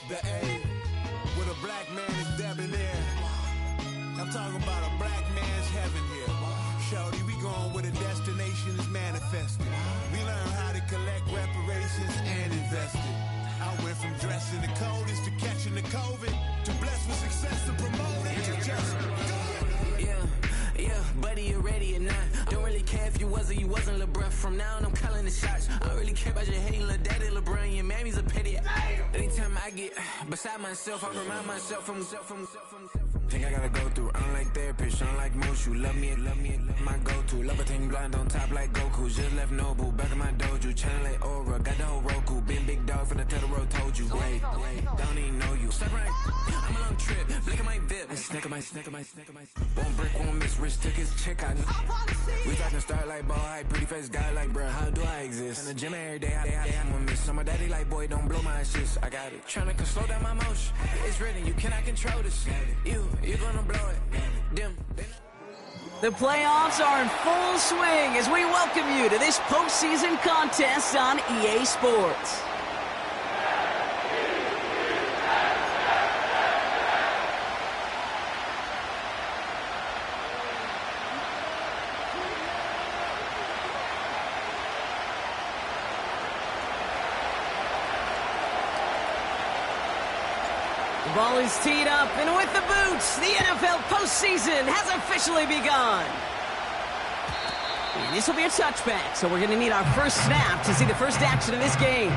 The A with a black man is debonair. I'm talking about a black man's heaven here. Shorty, we going where the destination is manifested. We learn how to collect reparations and invest it. I went from dressing the coldest to catching the COVID, to blessed with success to promote it, to just do it. Yeah, buddy, you ready or not? Don't really care if you was or you wasn't LeBron. From now on, I'm calling the shots. I don't really care about your hating little daddy LeBron. Your mammy's a petty. Anytime I get beside myself, I remind myself from. Think I gotta go through. I don't like therapists, I don't like most. You love me, my go-to. Love a thing blind on top like Goku. Just left Noble, back in my dojo. Channel like Aura, got the whole Roku. Been big dog from the Tether Road, told you. Wait, don't even know you. Step right, I'm on a trip. Blick at my VIP. I snack at my. One brick, one miss. Rich took his chick out. We talking start like ball hype. Pretty face guy like, bruh, how do I exist? In the gym every day, I'm gonna miss. So my daddy like, boy, don't blow my shit. I got it. Tryna slow down my motion. It's written, you cannot control this. You're gonna blow it. Dim. The playoffs are in full swing as we welcome you to this postseason contest on EA Sports. The ball is teed up, and with the boots, the NFL postseason has officially begun. And this will be a touchback, so we're going to need our first snap to see the first action of this game.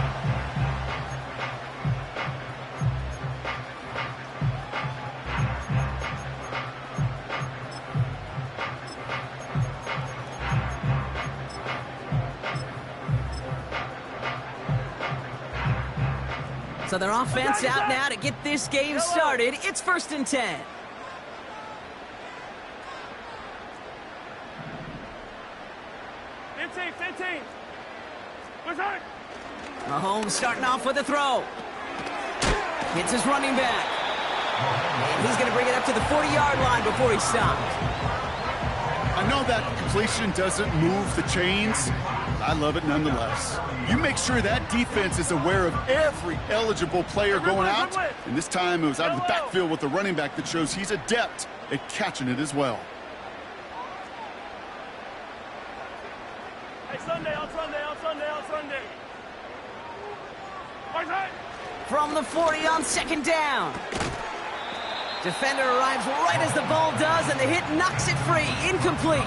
So their offense out now to get this game started. It's 1st and 10. Mahomes starting off with a throw. Hits his running back. And he's going to bring it up to the 40-yard line before he stops. I know that completion doesn't move the chains. I love it nonetheless. You make sure that defense is aware of every eligible player going out. And this time it was out of the backfield with the running back that shows he's adept at catching it as well. Hey, Sunday. From the 40 on 2nd down. Defender arrives right as the ball does, and the hit knocks it free. Incomplete.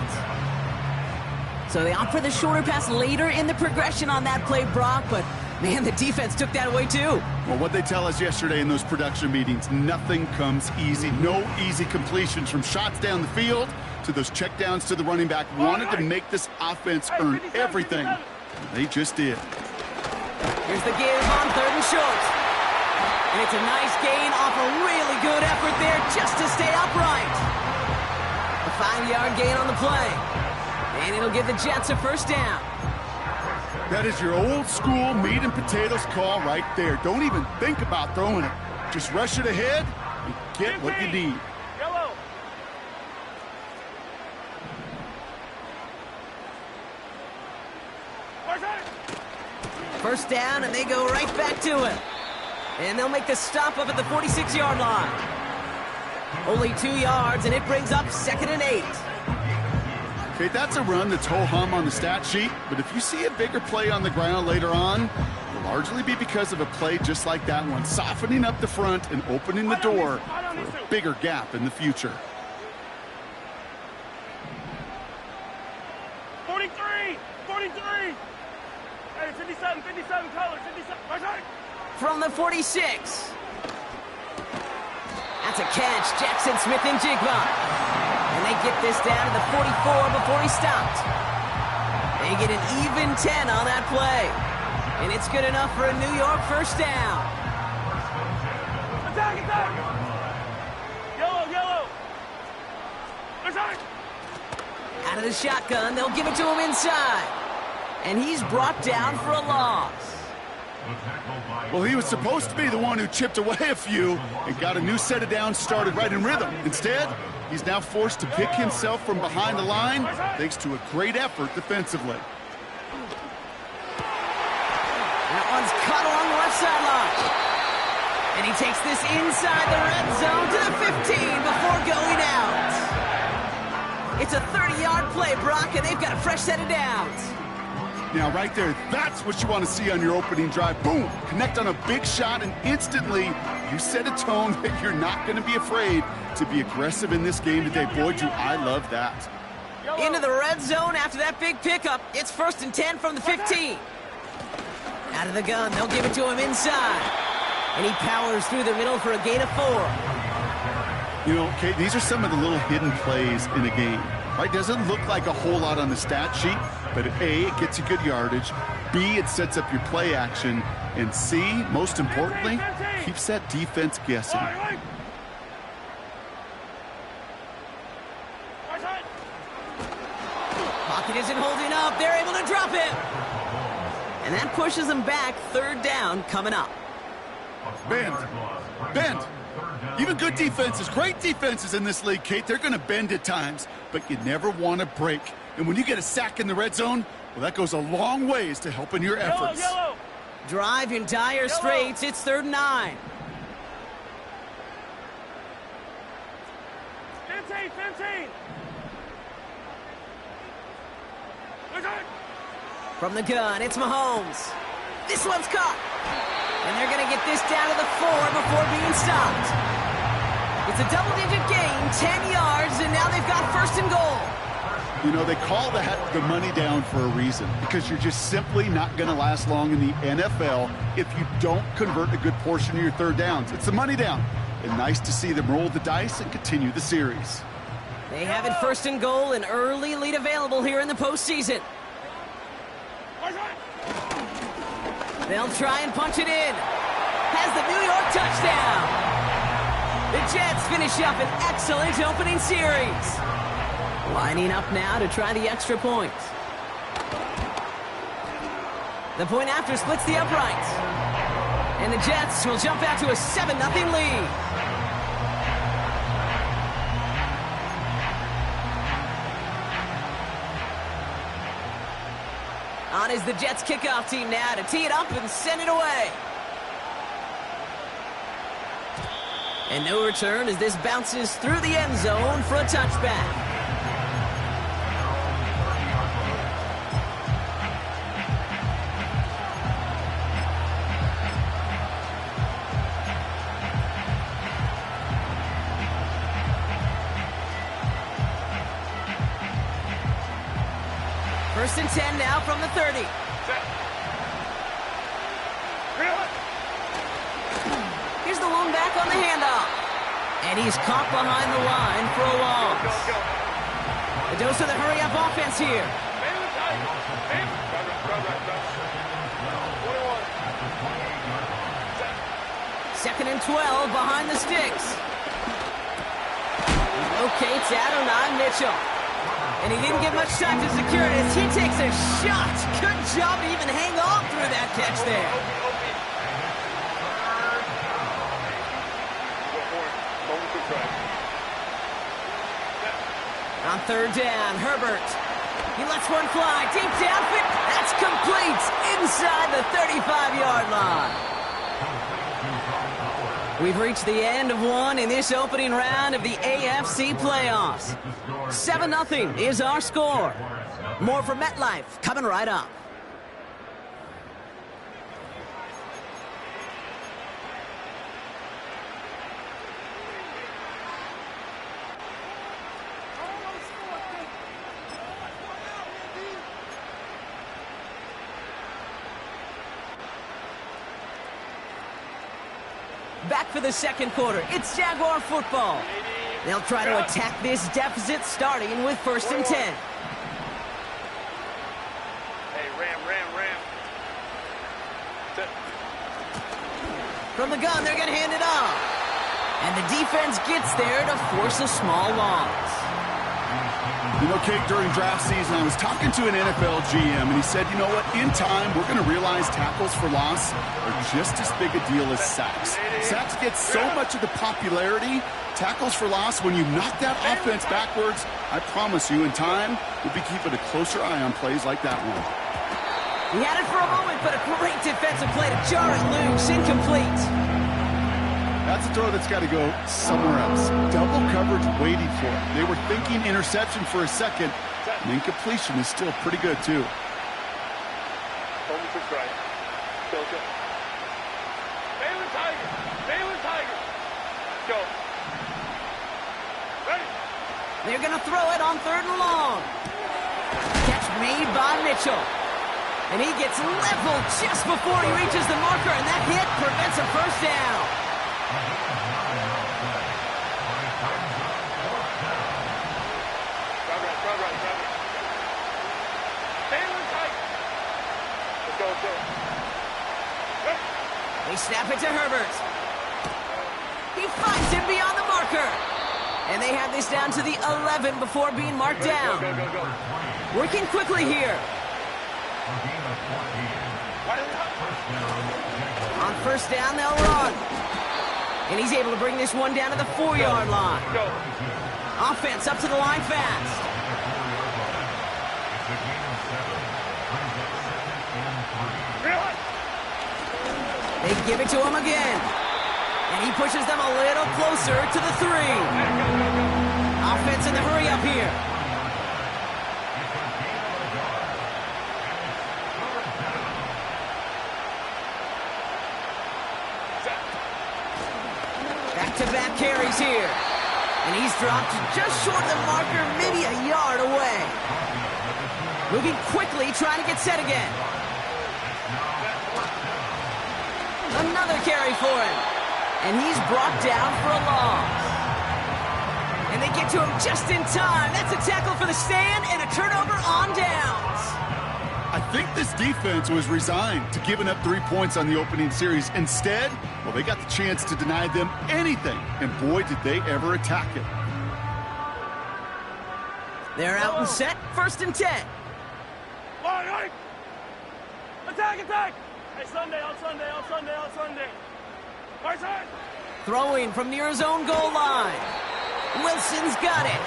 So they opt for the shorter pass later in the progression on that play, Brock, but man, the defense took that away too. Well, what they tell us yesterday in those production meetings, nothing comes easy. No easy completions from shots down the field to those checkdowns to the running back. Wanted to make this offense earn everything. They just did. Here's the give on 3rd and short. And it's a nice gain off a really good effort there just to stay upright. A 5-yard gain on the play. And it'll give the Jets a first down. That is your old school meat and potatoes call right there. Don't even think about throwing it. Just rush it ahead and get what you need. Yellow. First down, and they go right back to it. And they'll make the stop up at the 46-yard line. Only 2 yards, and it brings up 2nd and 8. Okay, that's a run that's ho-hum on the stat sheet, but if you see a bigger play on the ground later on, it'll largely be because of a play just like that one, softening up the front and opening the door for a bigger gap in the future. 43! Hey, 57 color, 57. From the 46. That's a catch. Jackson Smith and Jigba. And they get this down to the 44 before he stopped. They get an even 10 on that play. And it's good enough for a New York first down. Attack! Yellow! Attack! Out of the shotgun, they'll give it to him inside. And he's brought down for a loss. Well, he was supposed to be the one who chipped away a few and got a new set of downs started right in rhythm. Instead, he's now forced to pick himself from behind the line thanks to a great effort defensively. That one's caught along the left sideline. And he takes this inside the red zone to the 15 before going out. It's a 30-yard play, Brock, and they've got a fresh set of downs. Now, right there, that's what you want to see on your opening drive. Boom! Connect on a big shot, and instantly you set a tone that you're not going to be afraid to be aggressive in this game today. Boy, do I love that. Into the red zone after that big pickup. It's 1st and 10 from the 15. Out of the gun, they'll give it to him inside. And he powers through the middle for a gain of 4. You know, Kate, these are some of the little hidden plays in a game, right? Doesn't look like a whole lot on the stat sheet, but A, it gets you good yardage, B, it sets up your play action, and C, most importantly, keeps that defense guessing. Pocket isn't holding up. They're able to drop it. And that pushes them back. 3rd down coming up. Bend. Even good defenses, great defenses in this league, Kate, they're going to bend at times, but you never want to break. And when you get a sack in the red zone, well, that goes a long ways to helping your efforts. Yellow. Drive in dire straits. It's 3rd and 9. 15. From the gun, it's Mahomes. This one's caught. And they're going to get this down to the 4 before being stopped. It's a double-digit gain, 10 yards, and now they've got 1st and goal. You know, they call that the money down for a reason, because you're just simply not going to last long in the NFL if you don't convert a good portion of your 3rd downs. It's the money down. And nice to see them roll the dice and continue the series. They have it 1st and goal, an early lead available here in the postseason. They'll try and punch it in. Has the New York touchdown. The Jets finish up an excellent opening series. Lining up now to try the extra point. The point after splits the uprights. And the Jets will jump out to a 7-0 lead. On is the Jets kickoff team now to tee it up and send it away. And no return as this bounces through the end zone for a touchback. First and 10 now from the 30. Here's the lone back on the handoff. And he's caught behind the line for a loss. A dose of the hurry-up offense here. 2nd and 12 behind the sticks. He locates Adonai Mitchell. And he didn't get much time to secure it as he takes a shot. Good job to even hang on through that catch there. On 3rd down, Herbert. He lets one fly deep downfield. That's complete inside the 35-yard line. We've reached the end of one in this opening round of the AFC playoffs. 7-0 is our score. More from MetLife coming right up. Back for the 2nd quarter. It's Jaguar football. They'll try to attack this deficit starting with 1st and 10. Hey, ram. From the gun, they're going to hand it off. And the defense gets there to force a small loss. You know, Kate, during draft season, I was talking to an NFL GM, and he said, you know what, in time, we're going to realize tackles for loss are just as big a deal as sacks. Sacks get so much of the popularity. Tackles for loss, when you knock that offense backwards, I promise you, in time, we'll be keeping a closer eye on plays like that one. He had it for a moment, but a great defensive play to jar it loose, incomplete. throw that's got to go somewhere else. Double coverage waiting for it. They were thinking interception for a second, and incompletion is still pretty good, too. Home for strike. Go. Baylor Tigers. Baylor Tigers. Go. Ready. They're going to throw it on 3rd and long. Catch made by Mitchell. And he gets leveled just before he reaches the marker, and that hit prevents a first down. Baylor Tigers. Let's go. They snap it to Herbert. He finds him beyond the marker. And they have this down to the 11 before being marked down. Go. Working quickly here. On 1st down, they'll run. And he's able to bring this one down to the 4-yard line. Go. Offense up to the line fast. They give it to him again. And he pushes them a little closer to the 3. Offense in the hurry up here. Back-to-back carries here. And he's dropped just short of the marker, maybe a yard away. Moving quickly, trying to get set again. Another carry for him. And he's brought down for a loss. And they get to him just in time. That's a tackle for the stand and a turnover on downs. I think this defense was resigned to giving up 3 points on the opening series. Instead, well, they got the chance to deny them anything. And boy, did they ever attack it. They're out and set. 1st and 10. Line. Attack. Hey, Sunday. Right side. Throwing from near his own goal line. Wilson's got it.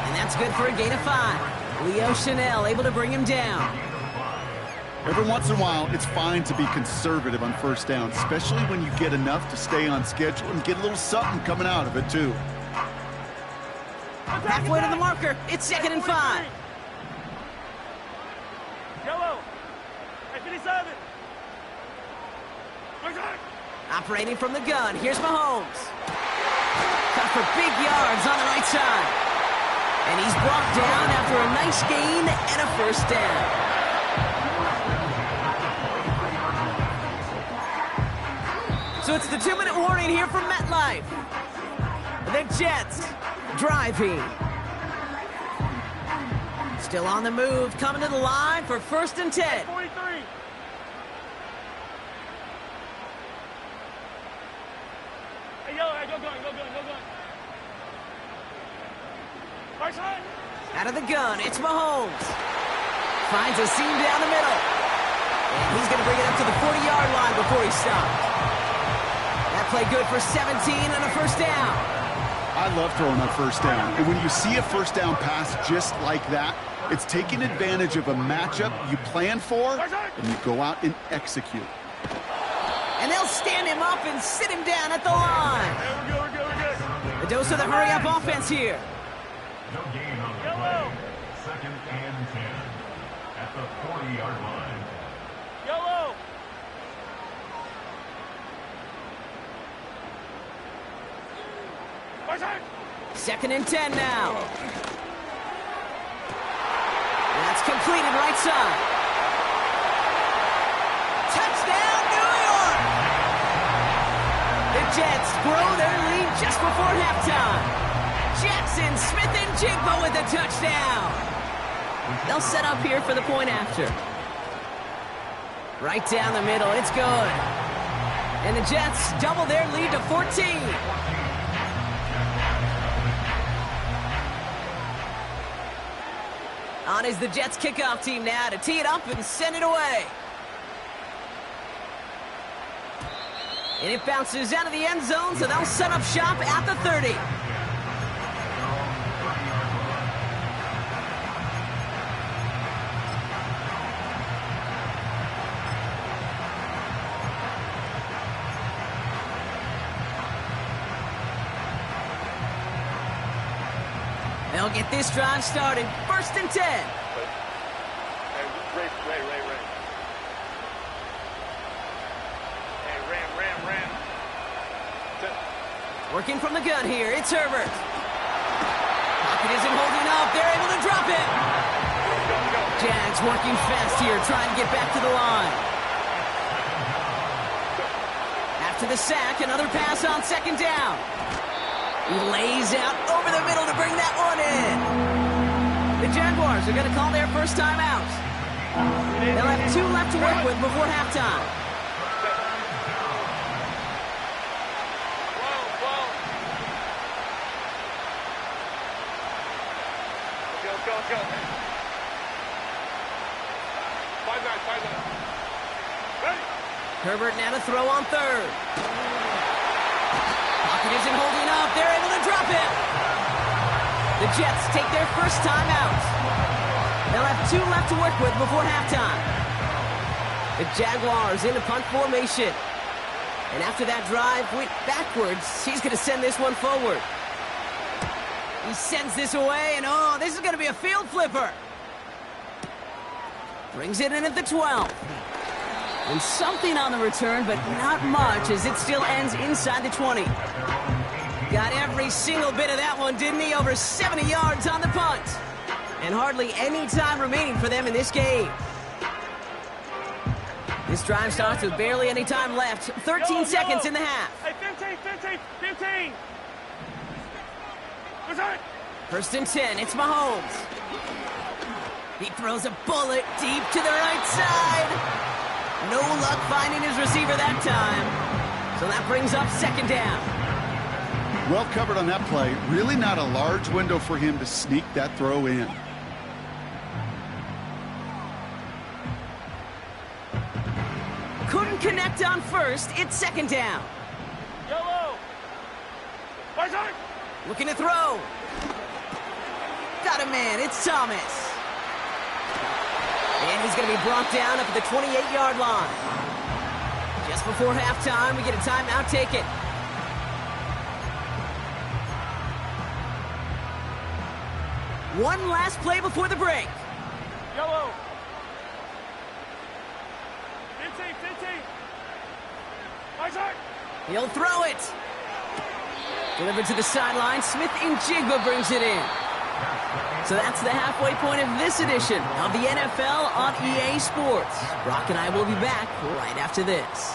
And that's good for a gain of 5. Leo Chanel able to bring him down. Every once in a while, it's fine to be conservative on 1st down, especially when you get enough to stay on schedule and get a little something coming out of it, too. Halfway to the marker. It's 2nd and 5. Yellow. Hey, 57. Right side. Operating from the gun. Here's Mahomes. Cut for big yards on the right side. And he's brought down after a nice gain and a 1st down. So it's the 2-minute warning here from MetLife. The Jets driving. Still on the move, coming to the line for 1st and 10. 43. Hey, yellow, go gun. Right side. Out of the gun, it's Mahomes. Finds a seam down the middle. And he's going to bring it up to the 40-yard line before he stops. That play good for 17 and a 1st down. I love throwing on 1st down. And when you see a 1st down pass just like that, it's taking advantage of a matchup you plan for, and you go out and execute. And they'll stand him up and sit him down at the line. Hey, we're good. A dose of the hurry-up offense here. Yellow. 2nd and 10 at the 40-yard line. Yellow. Right side. 2nd and 10 now. That's completed right side. Touchdown, New York! The Jets grow their lead just before halftime. Jackson, Smith, and Jigba with a touchdown. They'll set up here for the point after. Right down the middle, it's good. And the Jets double their lead to 14. On is the Jets kickoff team now to tee it up and send it away. And it bounces out of the end zone, so they'll set up shop at the 30. They'll get this drive started. 1st and 10. Hey, Ray. Hey, Ram. Working from the gun here, it's Herbert. Pocket isn't holding up. They're able to drop it. Jags working fast here, trying to get back to the line. After the sack, another pass on 2nd down. He lays out over the middle to bring that one in. The Jaguars are going to call their first time out. They'll have 2 left to work with before halftime. Let's go. 5-9. Ready? Herbert now to throw on 3rd. Pocket isn't holding up. They're able to drop it. The Jets take their first time out. They'll have 2 left to work with before halftime. The Jaguars in a punt formation. And after that drive went backwards, he's going to send this one forward. He sends this away, and oh, this is going to be a field flipper. Brings it in at the 12. And something on the return, but not much, as it still ends inside the 20. Got every single bit of that one, didn't he? Over 70 yards on the punt. And hardly any time remaining for them in this game. This drive starts with barely any time left. 13 seconds in the half. Hey, 15. 1st and 10, it's Mahomes. He throws a bullet deep to the right side. No luck finding his receiver that time. So that brings up 2nd down. Well covered on that play. Really not a large window for him to sneak that throw in. Couldn't connect on 1st. It's 2nd down. Yellow. Looking to throw. Got a man. It's Thomas. And he's going to be brought down up at the 28-yard line. Just before halftime, we get a timeout taken. One last play before the break. Yellow. 15. He'll throw it. Delivered to the sideline. Smith-Njigba brings it in. So that's the halfway point of this edition of the NFL on EA Sports. Brock and I will be back right after this.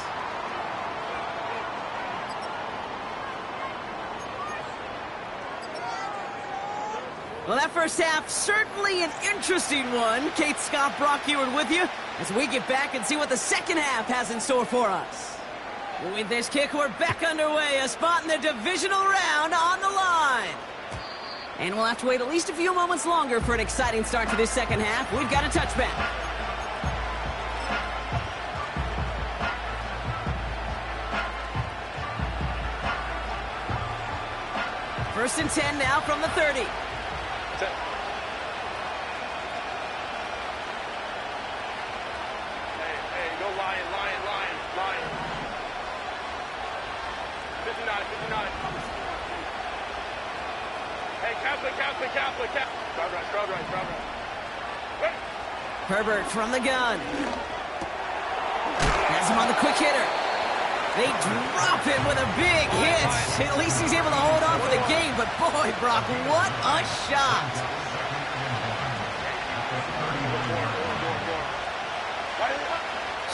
Well, that first half, certainly an interesting one. Kate Scott, Brock Huard with you as we get back and see what the second half has in store for us. With this kick, we're back underway. A spot in the divisional round on the line. And we'll have to wait at least a few moments longer for an exciting start to this second half. We've got a touchback. First and 10 now from the 30. Hey, go Lion. 59. Hey, Catholic. Crowd right. Wait. Herbert from the gun. Has him on the quick hitter. They drop him with a big hit. At least he's able to hold on for the game, but boy, Brock, what a shot.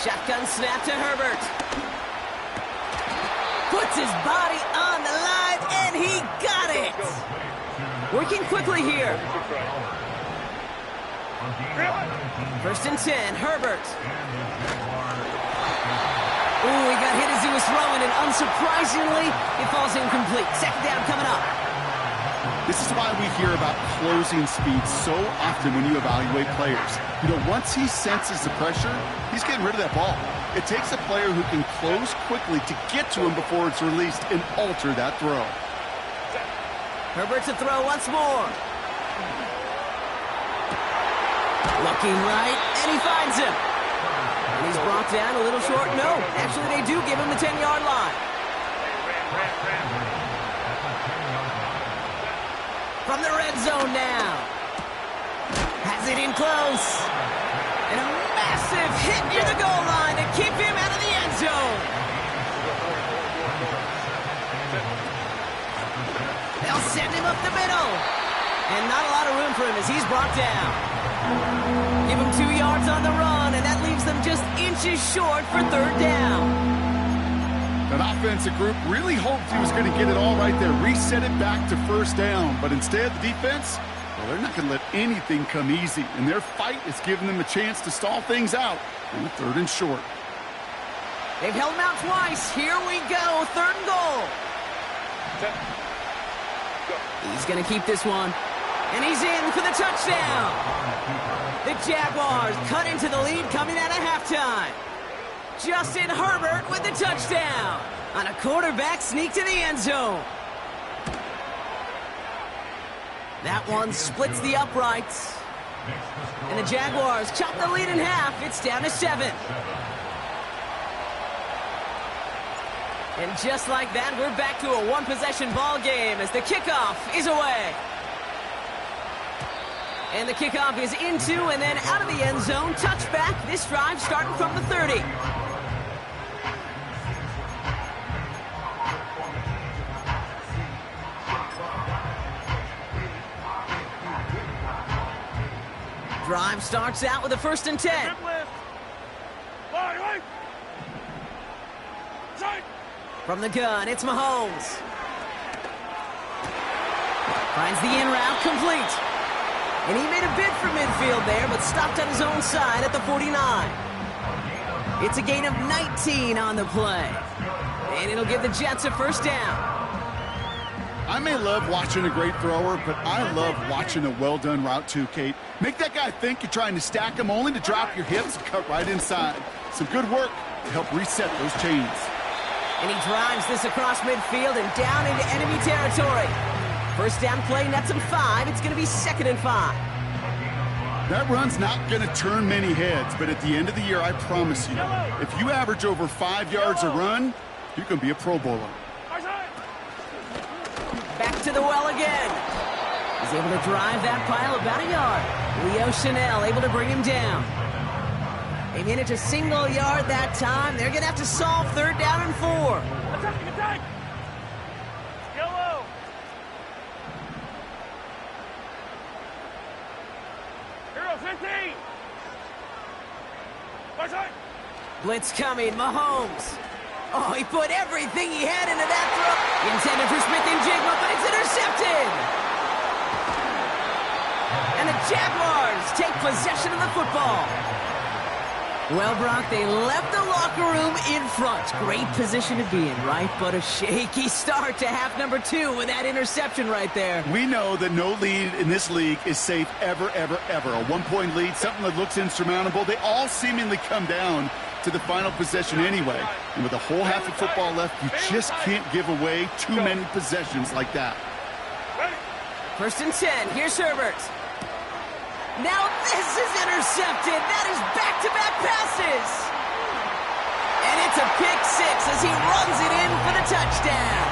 Shotgun snap to Herbert. Puts his body on the line, and he got it. Working quickly here. First and 10, Herbert. Ooh, he got hit as he was throwing, and unsurprisingly, it falls incomplete. Second down coming up. This is why we hear about closing speed so often when you evaluate players. You know, once he senses the pressure, he's getting rid of that ball. It takes a player who can close quickly to get to him before it's released and alter that throw. Herbert to throw once more. Looking right, and he finds him. And he's brought down a little short. No, actually they do give him the 10-yard line. from the red zone now. Has it in close. And a massive hit near the goal line to keep him out of the end zone. They'll send him up the middle. And not a lot of room for him as he's brought down. Give him 2 yards on the run, and that leaves them just inches short for third down. That offensive group really hoped he was going to get it all right there, reset it back to first down. But instead, the defense, well, they're not going to let anything come easy. And their fight is giving them a chance to stall things out on 3rd and short. They've held him out twice. Here we go, 3rd and goal. He's going to keep this one. And he's in for the touchdown. The Jaguars cut into the lead coming out of halftime. Justin Herbert with the touchdown on a quarterback sneak to the end zone. That one splits the uprights. And the Jaguars chop the lead in half. It's down to 7. And just like that, we're back to a one-possession ball game as the kickoff is away. And the kickoff is into and then out of the end zone. Touchback. This drive starting from the 30. Drive starts out with a 1st and 10. From the gun, it's Mahomes. Finds the in route complete. And he made a bid for midfield there, but stopped on his own side at the 49. It's a gain of 19 on the play. And it'll give the Jets a 1st down. I may love watching a great thrower, but I love watching a well-done route too, Kate. Make that guy think you're trying to stack him only to drop your hips and cut right inside. Some good work to help reset those chains. And he drives this across midfield and down into enemy territory. 1st down play nets him 5. It's going to be 2nd and 5. That run's not going to turn many heads, but at the end of the year, I promise you, if you average over 5 yards a run, you can be a Pro Bowler. Back to the well again. He's able to drive that pile about a yard. Leo Chanel able to bring him down. They made it to single yard that time. They're going to have to solve 3rd down and 4. Attack! Yellow! Hero 15! Blitz coming, Mahomes. Oh, he put everything he had into that throw. Intended for Smith-Njigba, but it's intercepted. And the Jaguars take possession of the football. Well, Brock, they left the locker room in front. Great position to be in, right? But a shaky start to half number 2 with that interception right there. We know that no lead in this league is safe ever, ever, ever. A one-point lead, something that looks insurmountable. They all seemingly come down to the final possession anyway. And with a whole half of football left, you just can't give away too many possessions like that. 1st and 10. Here's Herbert. Now this is intercepted. That is back-to-back passes. And it's a pick 6 as he runs it in for the touchdown.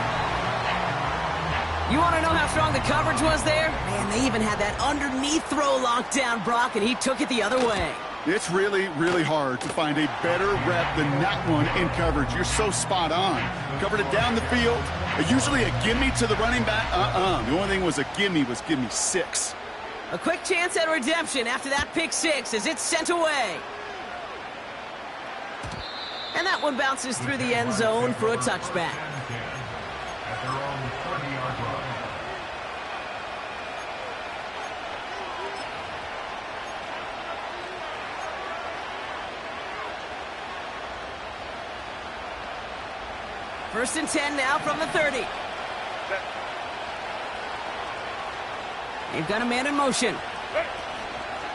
You want to know how strong the coverage was there? Man, they even had that underneath throw locked down, Brock, and he took it the other way. It's really, really hard to find a better rep than that one in coverage. You're so spot on. Covered it down the field. Usually a gimme to the running back. The only thing was a gimme 6. A quick chance at redemption after that pick 6 as it's sent away. And that one bounces through the end zone for a touchback. At their own 30-yard line. First and 10 now from the 30. They've got a man in motion.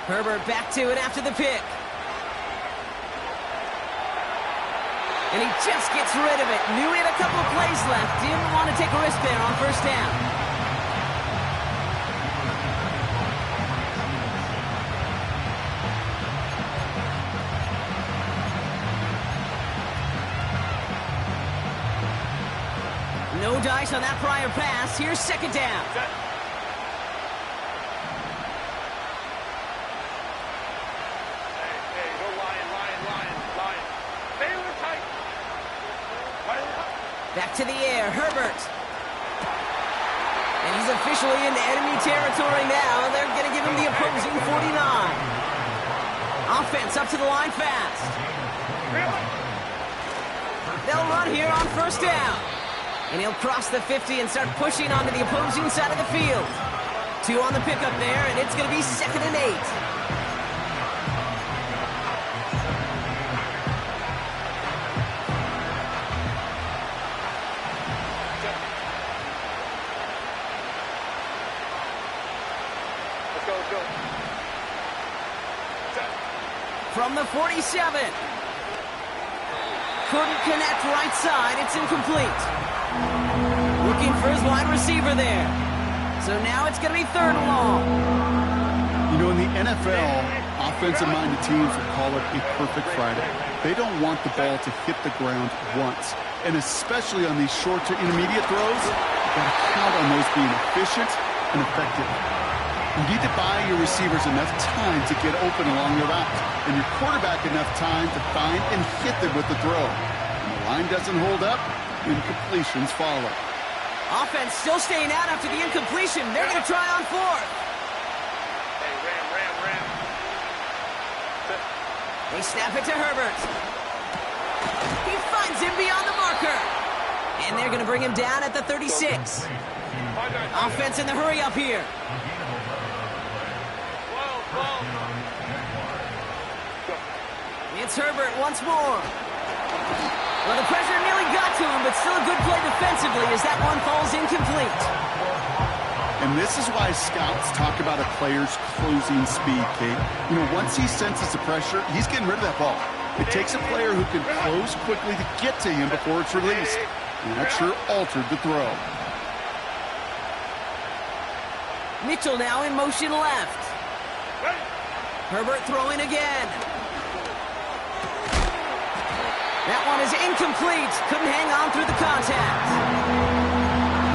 Herbert back to it after the pick. And he just gets rid of it. Knew he had a couple of plays left. Didn't want to take a risk there on 1st down. No dice on that prior pass. Here's 2nd down. Back to the air, Herbert. And he's officially in enemy territory now. They're going to give him the opposing 49. Offense up to the line fast. They'll run here on first down. And he'll cross the 50 and start pushing onto the opposing side of the field. 2 on the pickup there, and it's going to be 2nd and 8. From the 47. Couldn't connect right side. It's incomplete. Looking for his wide receiver there. So now it's going to be 3rd and long. You know, in the NFL, offensive-minded teams would call it a perfect Friday. They don't want the ball to hit the ground once. And especially on these short to intermediate throws, you've got to count on those being efficient and effective. You need to buy your receivers enough time to get open along the route, and your quarterback enough time to find and hit them with the throw. When the line doesn't hold up, incompletions follow. Offense still staying out after the incompletion. They're going to try on 4th. Hey, ram. They snap it to Herbert. He finds him beyond the marker. And they're going to bring him down at the 36. Offense in the hurry up here. It's Herbert once more. Well, the pressure nearly got to him, but still a good play defensively as that one falls incomplete. And this is why scouts talk about a player's closing speed, Kate. You know, once he senses the pressure, he's getting rid of that ball. It takes a player who can close quickly to get to him before it's released. And that sure altered the throw. Mitchell now in motion left. Herbert throwing again. That one is incomplete. Couldn't hang on through the contact.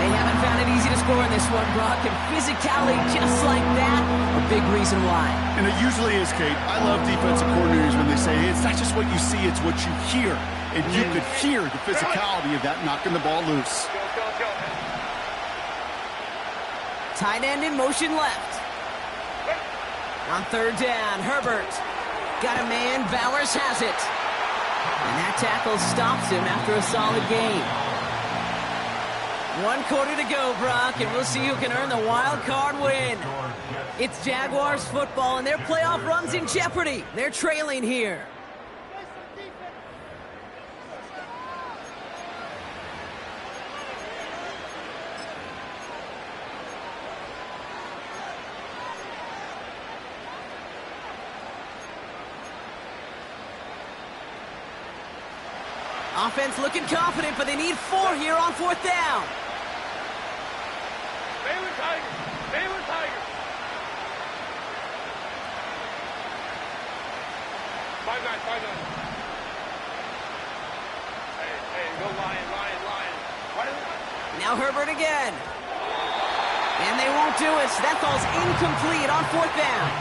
They haven't found it easy to score in this one, Brock. And physicality just like that, a big reason why. And it usually is, Kate. I love defensive coordinators when they say, hey, it's not just what you see, it's what you hear. And you could hear the physicality of that knocking the ball loose. Tight end in motion left. On 3rd down, Herbert. Got a man, Bowers has it. And that tackle stops him after a solid gain. 1 quarter to go, Brock, and we'll see who can earn the wild card win. It's Jaguars football, and their playoff run's in jeopardy. They're trailing here. Offense looking confident, but they need 4 here on 4th down. Baylor Tigers! Baylor Tigers! 5-9. Hey, go Lion. Now Herbert again. And they won't do it, so that falls incomplete on 4th down.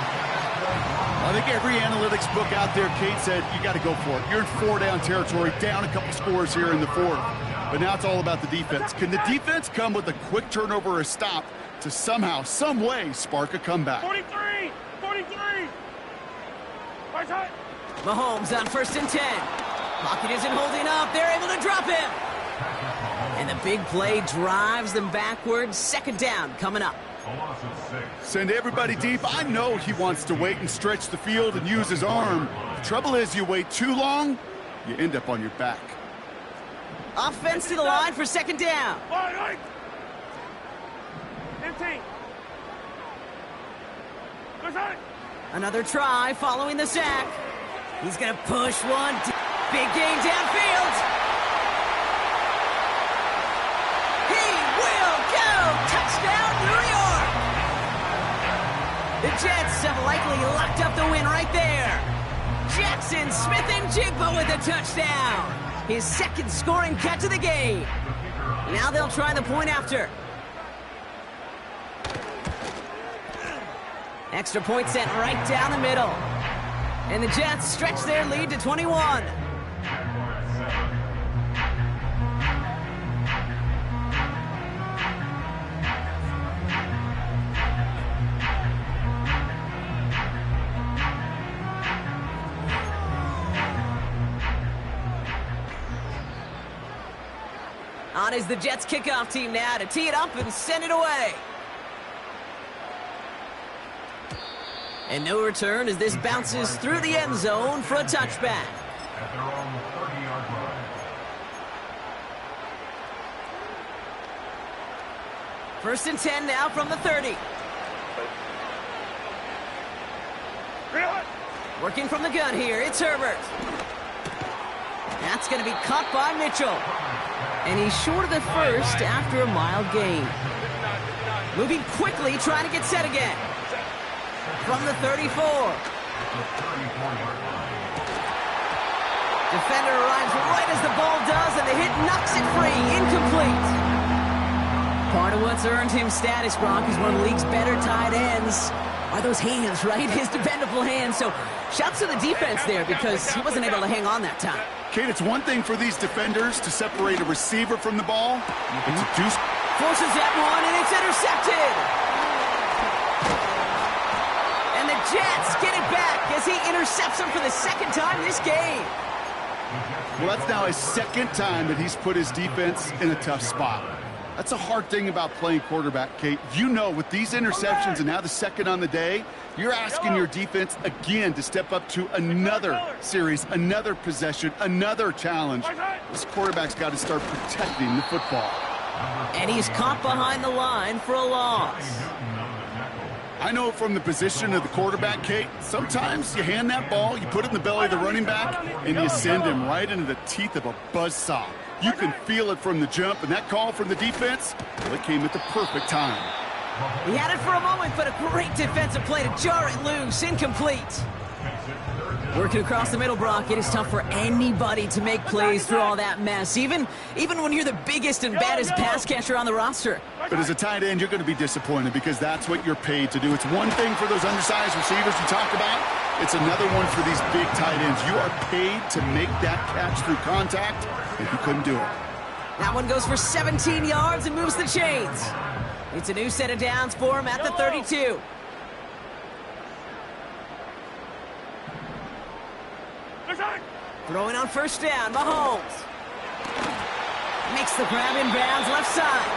I think every analytics book out there, Kate, said you got to go for it. You're in 4-down territory, down a couple scores here in the 4th. But now it's all about the defense. Can the defense come with a quick turnover or a stop to somehow, some way, spark a comeback? 43! Mahomes on 1st and 10. Pocket isn't holding up. They're able to drop him. And the big play drives them backwards. 2nd down coming up. Send everybody deep. I know he wants to wait and stretch the field and use his arm. The trouble is, you wait too long, you end up on your back. Offense to the line for 2nd down. 15. Another try following the sack. He's going to push one. Big gain downfield. He will go. Touchdown, New York. The Jets have likely locked up the win right there. Jackson Smith-Njigba with a touchdown. His 2nd scoring catch of the game. Now they'll try the point after. Extra point sent right down the middle. And the Jets stretch their lead to 21. On is the Jets kickoff team now to tee it up and send it away. And no return as this bounces through the end zone for a touchback. At their own 30-yard line. First and 10 now from the 30. Working from the gun here, it's Herbert. That's going to be caught by Mitchell. And he's short of the first after a mile gain. Moving quickly, trying to get set again. From the 34. Defender arrives right as the ball does, and the hit knocks it free. Incomplete. Part of what's earned him status, Gronk, is one of the league's better tight ends. Are those hands, right? His dependable hands. So shouts to the defense there because he wasn't able to hang on that time. Kate, it's one thing for these defenders to separate a receiver from the ball. It's a deuce. Forces that one, and it's intercepted. And the Jets get it back as he intercepts him for the second time this game. Well, that's now his second time that he's put his defense in a tough spot. That's a hard thing about playing quarterback, Kate. You know, with these interceptions and now the second on the day, you're asking your defense again to step up to another series, another possession, another challenge. This quarterback's got to start protecting the football. And he's caught behind the line for a loss. I know from the position of the quarterback, Kate, sometimes you hand that ball, you put it in the belly of the running back, and you send him right into the teeth of a buzzsaw. You can feel it from the jump, and that call from the defense, well, it came at the perfect time. He had it for a moment, but a great defensive play to jar it loose. Incomplete. Working across the middle, Brock, it is tough for anybody to make plays through all that mess, even when you're the biggest and baddest pass catcher on the roster. But as a tight end, you're going to be disappointed because that's what you're paid to do. It's one thing for those undersized receivers you talk about. It's another one for these big tight ends. You are paid to make that catch through contact, and you couldn't do it. That one goes for 17 yards and moves the chains. It's a new set of downs for him at the 32. Throwing on first down, Mahomes. Makes the grab in bounds left side.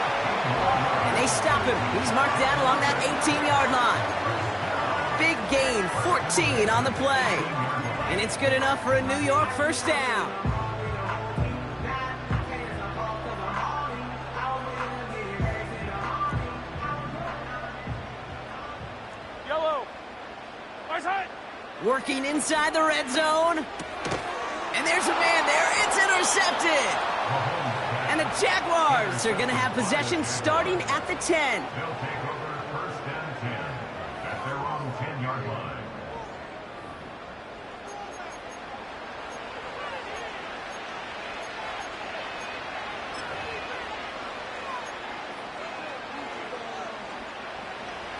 And they stop him. He's marked down along that 18-yard line. Big gain, 14 on the play. And it's good enough for a New York first down. Working inside the red zone. And there's a man there. It's intercepted. And the Jaguars are going to have possession starting at the 10. They'll take over first and 10 at their own 10-yard line.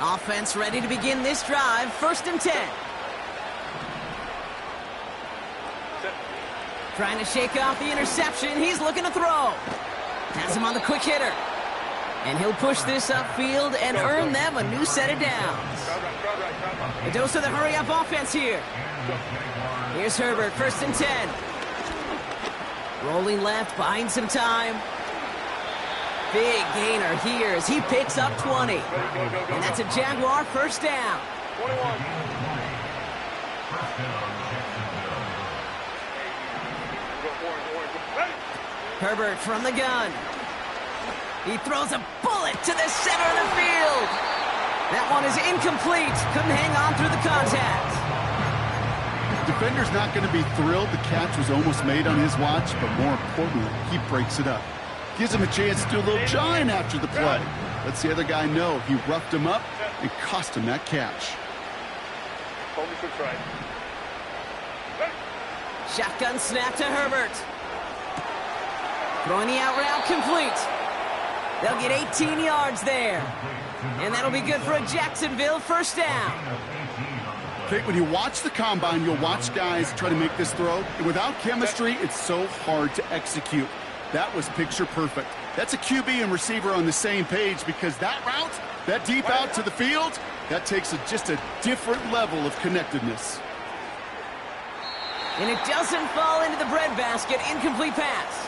Offense ready to begin this drive. First and 10. Trying to shake off the interception. He's looking to throw. Has him on the quick hitter. And he'll push this upfield and earn them a new set of downs. A dose of the hurry-up offense here. Here's Herbert, first and 10. Rolling left, buying some time. Big gainer here as he picks up 20. And that's a Jaguar first down. 21. Herbert from the gun. He throws a bullet to the center of the field. That one is incomplete. Couldn't hang on through the contact. Defender's not going to be thrilled the catch was almost made on his watch, but more importantly, he breaks it up. Gives him a chance to do a little jawing after the play. Lets the other guy know he roughed him up and cost him that catch. Shotgun snap to Herbert. Throwing the out route complete. They'll get 18 yards there. And that'll be good for a Jacksonville first down. Kate, when you watch the combine, you'll watch guys try to make this throw. And without chemistry, it's so hard to execute. That was picture perfect. That's a QB and receiver on the same page because that route, that deep out to the field, that takes just a different level of connectedness. And it doesn't fall into the breadbasket. Incomplete pass.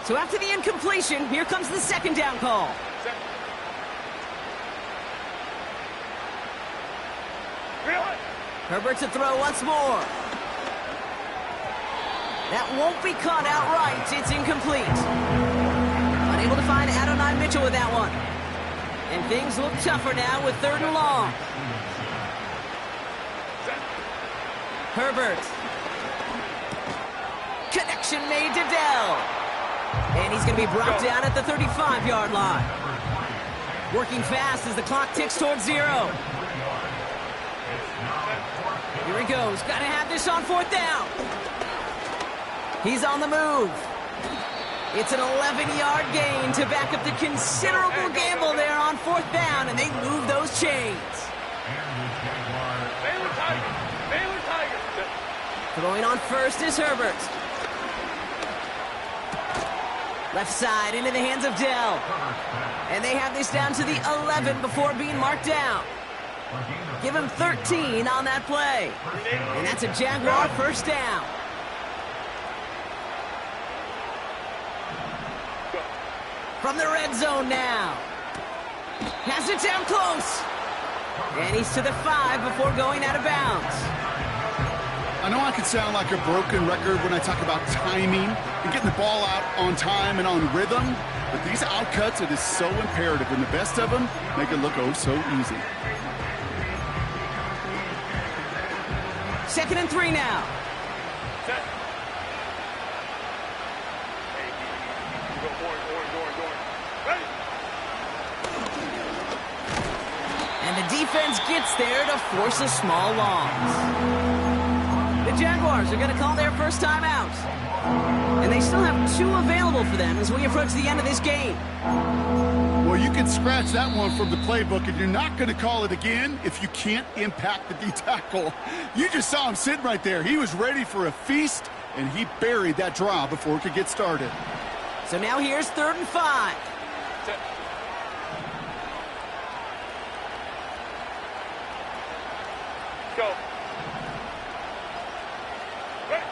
So after the incompletion, here comes the second down call. Set. Really? Herbert to throw once more. That won't be caught outright. It's incomplete. Unable to find Adonai Mitchell with that one. And things look tougher now with 3rd and long. Herbert. Connection made to Dell. And he's going to be brought down at the 35-yard line. Working fast as the clock ticks towards 0. Here he goes. Got to have this on 4th down. He's on the move. It's an 11-yard gain to back up the considerable gamble there on 4th down, and they move those chains. Baylor Tigers. Baylor Tigers. Throwing on first is Herbert. Left side into the hands of Dell. And they have this down to the 11 before being marked down. Give him 13 on that play. And that's a Jaguar 1st down. From the red zone now. Has it down close. And he's to the 5 before going out of bounds. I know I can sound like a broken record when I talk about timing and getting the ball out on time and on rhythm, but these outcuts, it is so imperative, and the best of them make it look oh so easy. 2nd and 3 now. Set. Hey, go orange. Ready? And the defense gets there to force a small loss. The Jaguars are going to call their first timeout. And they still have 2 available for them as we approach the end of this game. Well, you can scratch that one from the playbook, and you're not going to call it again if you can't impact the D-tackle. You just saw him sitting right there. He was ready for a feast, and he buried that draw before it could get started. So now here's 3rd and 5. Set. Go. Ready?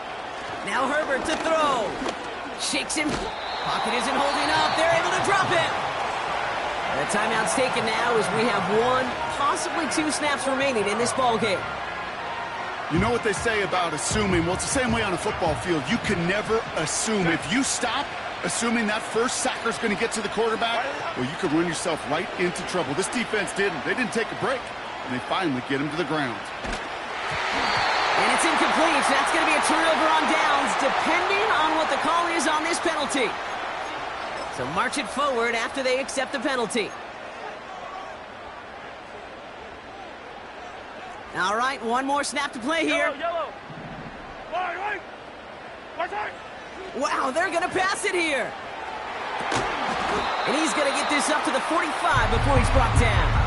Now Herbert to throw. Shakes him. Pocket isn't holding up. They're able to drop it. The timeout's taken now as we have 1, possibly 2 snaps remaining in this ball game. You know what they say about assuming? Well, it's the same way on a football field. You can never assume. If you stop assuming that first sacker's going to get to the quarterback, well, you could run yourself right into trouble. This defense didn't. They didn't take a break, and they finally get him to the ground. And it's incomplete. So that's going to be a turnover on downs, depending on what the call is on this penalty. So march it forward after they accept the penalty. All right, 1 more snap to play here. Yellow. Right. Wow, they're going to pass it here. And he's going to get this up to the 45 before he's brought down.